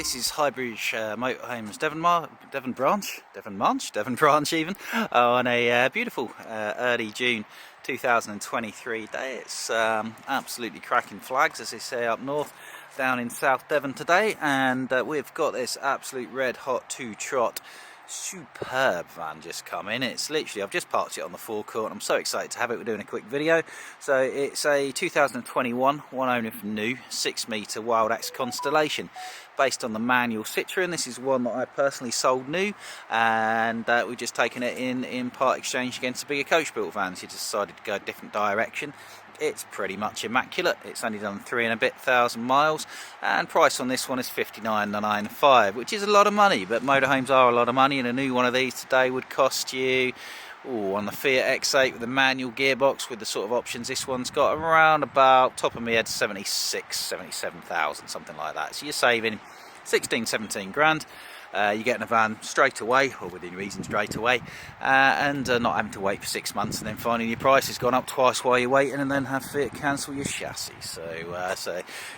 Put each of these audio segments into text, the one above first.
This is Highbridge Motorhomes Devon branch even, on a beautiful early June 2023 day. It's absolutely cracking flags, as they say up north, down in South Devon today, and we've got this absolute red hot two-trot superb van just come in. It's literally, I've just parked it on the forecourt and I'm so excited to have it. We're doing a quick video. So it's a 2021 one owner from new 6 metre Wildax Constellation, based on the manual Citroen. This is one that I personally sold new, and we've just taken it in part exchange against a bigger coach built van. So you decided to go a different direction. It's pretty much immaculate. It's only done 3,000 and a bit miles, and price on this one is $59,995, which is a lot of money, but motorhomes are a lot of money, and a new one of these today would cost you, on the Fiat X8 with the manual gearbox with the sort of options this one's got, around about, top of my head, 77,000, something like that. So you're saving 16-17 grand. You're getting a van straight away, or within reason straight away, and not having to wait for 6 months and then finding your price has gone up twice while you're waiting, and then have Fiat cancel your chassis. So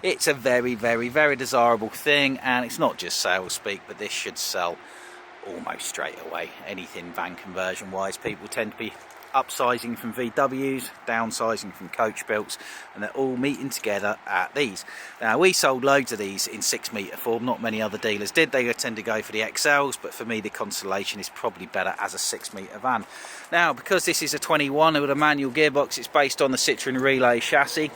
it's a very, very, very desirable thing, and it's not just sales speak, but this should sell almost straight away. Anything van conversion wise, people tend to be upsizing from VWs, downsizing from coach builts, and they're all meeting together at these. Now, we sold loads of these in 6 metre form, not many other dealers did. They tend to go for the XLs, but for me the Constellation is probably better as a 6 metre van. Now, because this is a 21 with a manual gearbox, it's based on the Citroen Relay chassis,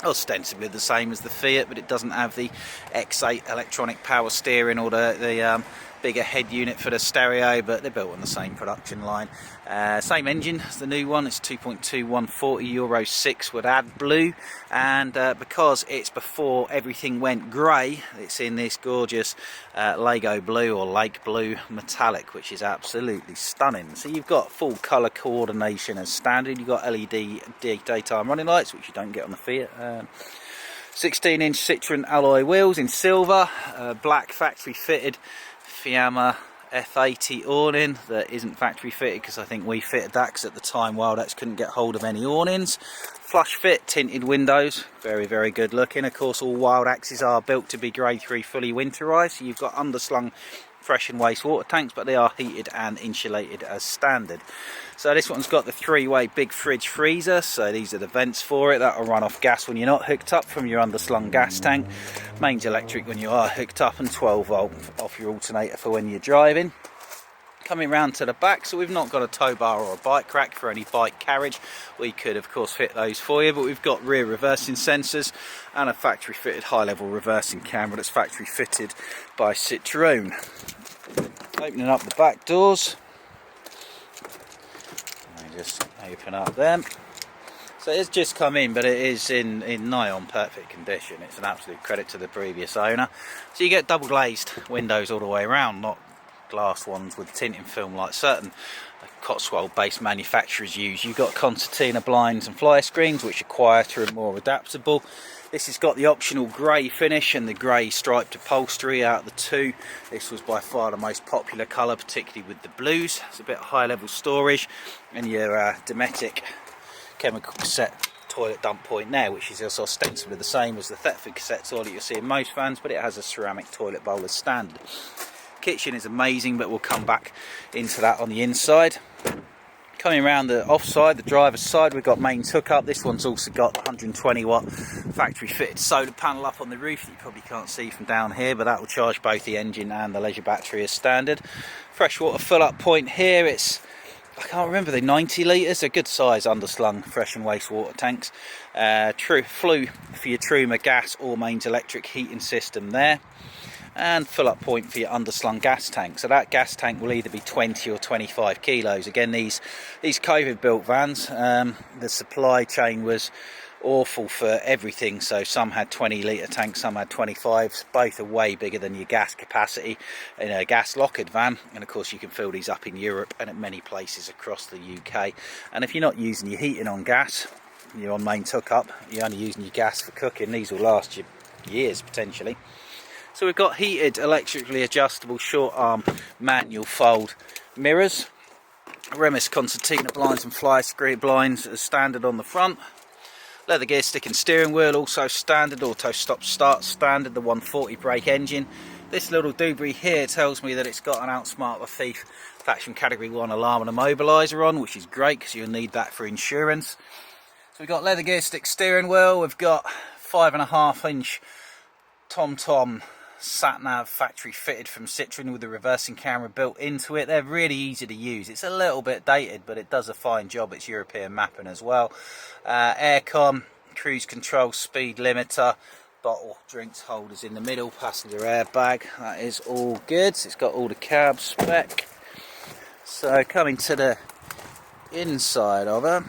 ostensibly the same as the Fiat, but it doesn't have the X8 electronic power steering or the bigger head unit for the stereo, but they're built on the same production line. Same engine as the new one. It's 2.2 140 Euro 6 with AdBlue, and because it's before everything went grey, it's in this gorgeous Lego blue or lake blue metallic, which is absolutely stunning. So you've got full colour coordination as standard. You've got LED daytime running lights, which you don't get on the Fiat. 16-inch Citroen alloy wheels in silver, black factory fitted Fiamma F80 awning that isn't factory fitted, because I think we fitted that, because at the time Wildax couldn't get hold of any awnings. Flush fit tinted windows, very, very good looking. Of course, all Wildaxes are built to be grade 3 fully winterized, so you've got underslung fresh and waste water tanks, but they are heated and insulated as standard. So this one's got the 3-way big fridge freezer, so these are the vents for it. That'll run off gas when you're not hooked up from your underslung gas tank, mains electric when you are hooked up, and 12 volt off your alternator for when you're driving. Coming round to the back, so we've not got a tow bar or a bike rack for any bike carriage. We could of course fit those for you, but we've got rear reversing sensors and a factory fitted high level reversing camera that's factory fitted by Citroen. Opening up the back doors, I just open up them. So it's just come in, but it is in nigh on perfect condition. It's an absolute credit to the previous owner. So you get double glazed windows all the way around, not glass ones with tinting film like certain Cotswold based manufacturers use. You've got concertina blinds and fly screens, which are quieter and more adaptable. This has got the optional grey finish and the grey striped upholstery. Out of the two, this was by far the most popular colour, particularly with the blues. It's a bit of high level storage, and your Dometic chemical cassette toilet dump point there, which is also ostensibly the same as the Thetford cassette toilet you'll see in most vans, but it has a ceramic toilet bowl as standard. Kitchen is amazing, but we'll come back into that on the inside. Coming around the offside, the driver's side, we've got mains hookup. This one's also got 120 watt factory fitted solar panel up on the roof that you probably can't see from down here, but that will charge both the engine and the leisure battery as standard. Freshwater fill up point here, it's, I can't remember, the 90 litres, a good size underslung fresh and waste water tanks. Flue for your Truma gas or mains electric heating system there, and fill up point for your underslung gas tank. So that gas tank will either be 20 or 25 kilos. Again, these COVID built vans, the supply chain was awful for everything, so some had 20 litre tanks, some had 25s. Both are way bigger than your gas capacity in a gas lockered van, and of course you can fill these up in Europe and at many places across the UK. And if you're not using your heating on gas, you're on mains hookup, you're only using your gas for cooking, these will last you years potentially. So we've got heated electrically adjustable short arm manual fold mirrors, Remus concertina blinds and fly screen blinds as standard on the front, leather gear stick and steering wheel also standard, auto stop start standard, the 140 brake engine, This little doobry here tells me that it's got an Outsmart the Thief Faction Category 1 alarm and immobiliser on, which is great because you'll need that for insurance. So we've got leather gear stick steering wheel, we've got 5.5-inch TomTom sat-nav factory fitted from Citroen with a reversing camera built into it. They're really easy to use. It's a little bit dated, but it does a fine job. It's European mapping as well. Aircon, cruise control, speed limiter, bottle drinks holders in the middle, passenger airbag. That is all good. It's got all the cab spec. So coming to the inside of it.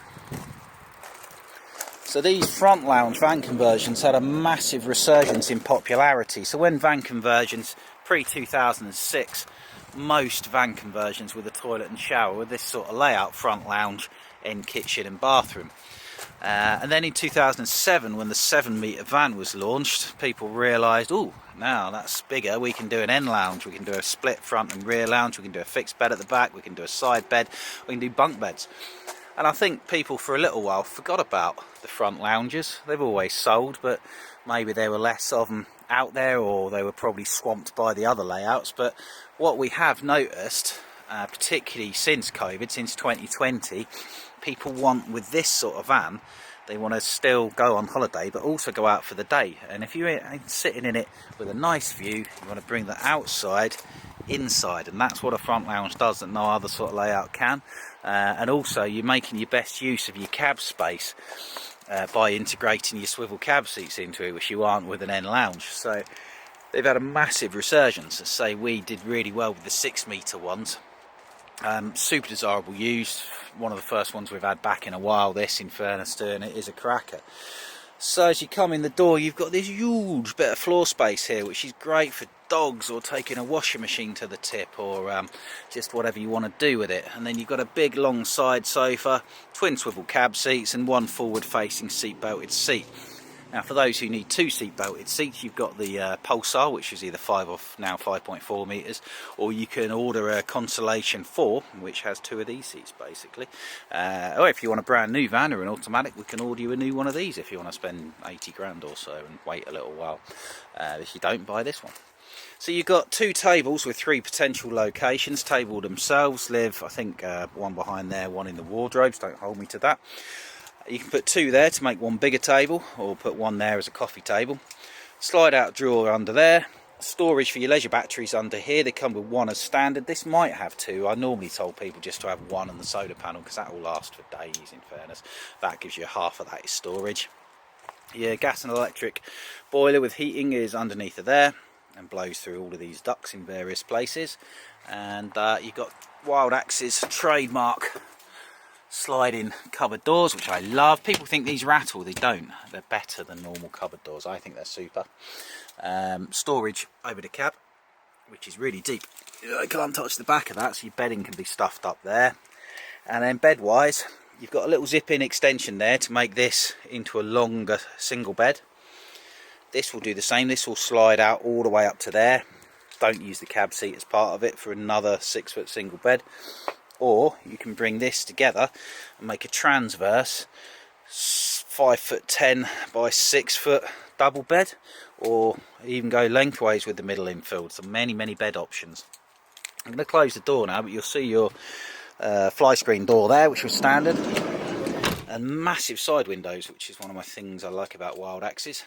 So these front lounge van conversions had a massive resurgence in popularity. So when van conversions, pre-2006, most van conversions with a toilet and shower with this sort of layout, front lounge, end kitchen and bathroom. And then in 2007, when the 7-metre van was launched, people realised, oh, now that's bigger, we can do an end lounge, we can do a split front and rear lounge, we can do a fixed bed at the back, we can do a side bed, we can do bunk beds. And I think people for a little while forgot about the front lounges. They've always sold, but maybe there were less of them out there, or they were probably swamped by the other layouts. But what we have noticed, particularly since COVID, since 2020, people want, with this sort of van, they want to still go on holiday but also go out for the day. And if you're sitting in it with a nice view, you want to bring the outside inside, and that's what a front lounge does that no other sort of layout can. And also you're making your best use of your cab space by integrating your swivel cab seats into it, which you aren't with an end lounge. So they've had a massive resurgence. Let's say we did really well with the 6-metre ones. Super desirable used, one of the first ones we've had back in a while, this, in fairness to it, and it is a cracker. So as you come in the door, you've got this huge bit of floor space here, which is great for dogs or taking a washing machine to the tip, or just whatever you want to do with it. And then you've got a big long side sofa, twin swivel cab seats and one forward facing seat belted seat. Now for those who need 2 seat belted seats, you've got the Pulsar, which is either 5 or now 5.4 metres, or you can order a Constellation 4, which has 2 of these seats basically. Or if you want a brand new van or an automatic, we can order you a new one of these if you want to spend 80 grand or so and wait a little while. If you don't, buy this one. So you've got 2 tables with 3 potential locations. Table themselves live, I think, one behind there, one in the wardrobes, don't hold me to that. You can put 2 there to make one bigger table, or put one there as a coffee table. Slide out drawer under there. Storage for your leisure batteries under here. They come with 1 as standard. This might have 2. I normally told people just to have 1 on the solar panel because that will last for days, in fairness. That gives you half of that is storage. Your gas and electric boiler with heating is underneath of there and blows through all of these ducts in various places. And you've got Wildax's trademark sliding cupboard doors, which I love. People think these rattle, they don't. They're better than normal cupboard doors. I think they're super. Storage over the cab, which is really deep. I can't touch the back of that, so your bedding can be stuffed up there. And then bed wise, you've got a little zip in extension there to make this into a longer single bed. This will do the same. This will slide out all the way up to there. Don't use the cab seat as part of it for another 6-foot single bed. Or you can bring this together and make a transverse 5'10" by 6 foot double bed, or even go lengthways with the middle infield. So many bed options. I'm going to close the door now, but you'll see your fly screen door there, which was standard, and massive side windows, which is one of my things I like about Wildaxes.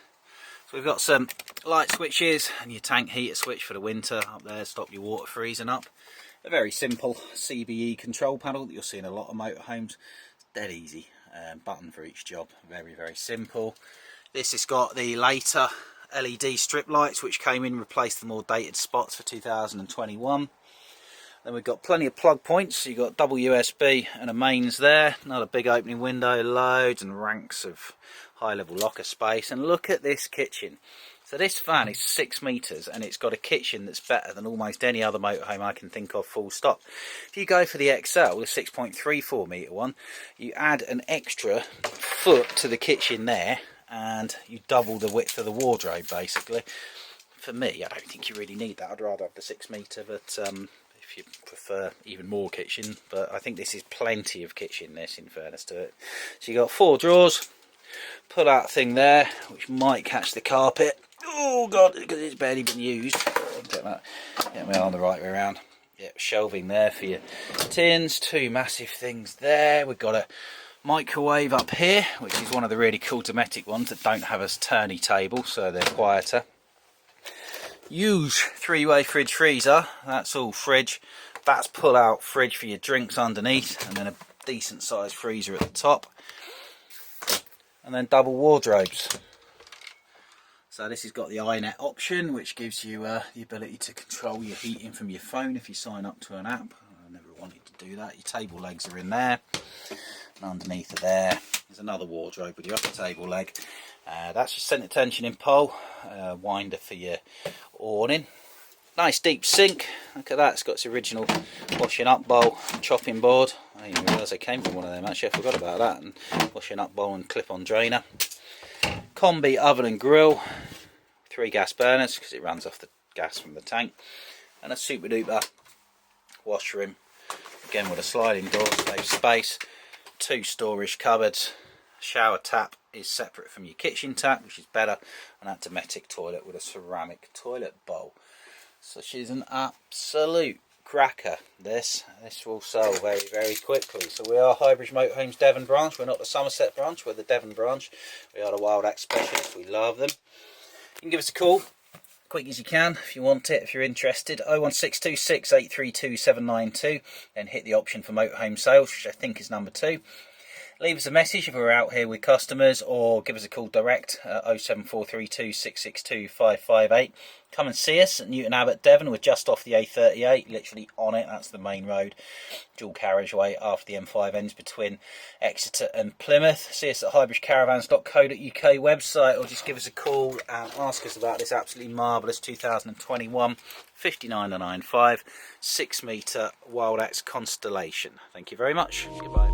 So we've got some light switches and your tank heater switch for the winter up there, stop your water freezing up. A very simple CBE control panel that you'll see in a lot of motorhomes. Dead easy, button for each job, very simple. This has got the later LED strip lights which came in, replaced the more dated spots for 2021. Then we've got plenty of plug points, so you've got double USB and a mains there, another big opening window, loads and ranks of high level locker space. And look at this kitchen. So this van is 6 metres and it's got a kitchen that's better than almost any other motorhome I can think of, full stop. If you go for the XL, the 6.34 metre one, you add an extra foot to the kitchen there and you double the width of the wardrobe basically. For me, I don't think you really need that. I'd rather have the 6 metre, but if you prefer even more kitchen, but I think this is plenty of kitchen, this, in fairness to it. So you've got 4 drawers, pull out thing there which might catch the carpet. Oh god, because it's barely been used. Get me on the right way around. Yep, shelving there for your tins. Two massive things there. We've got a microwave up here, which is one of the really cool Dometic ones that don't have a turny table, so they're quieter. Huge three-way fridge freezer. That's all fridge. That's pull-out fridge for your drinks underneath, and then a decent sized freezer at the top. And then double wardrobes. So this has got the iNet option, which gives you the ability to control your heating from your phone if you sign up to an app. I never wanted to do that. Your table legs are in there, and underneath are there. There's another wardrobe with your upper table leg. That's your centre tension in pole, winder for your awning. Nice deep sink. Look at that, it's got its original washing up bowl, chopping board. I didn't even realise they came from one of them actually, I forgot about that. And washing up bowl and clip-on drainer. Combi oven and grill, 3 gas burners because it runs off the gas from the tank, and a super duper washroom, again with a sliding door, saves space. 2 storage cupboards. Shower tap is separate from your kitchen tap, which is better, and that Dometic toilet with a ceramic toilet bowl. So she's an absolute cracker. This will sell very, very quickly. So we are Highbridge Motorhomes Devon branch. We're not the Somerset branch, we're the Devon branch. We are the Wildax specialists. We love them. You can give us a call, quick as you can, if you want it, if you're interested. 01626 832 792, then hit the option for motorhome sales, which I think is number 2. Leave us a message if we're out here with customers, or give us a call direct at 07432 662 558. Come and see us at Newton Abbot, Devon. We're just off the A38, literally on it. That's the main road, dual carriageway after the M5 ends between Exeter and Plymouth. See us at highbridgecaravans.co.uk website, or just give us a call and ask us about this absolutely marvellous 2021 59995 6 metre Wildax Constellation. Thank you very much. Goodbye.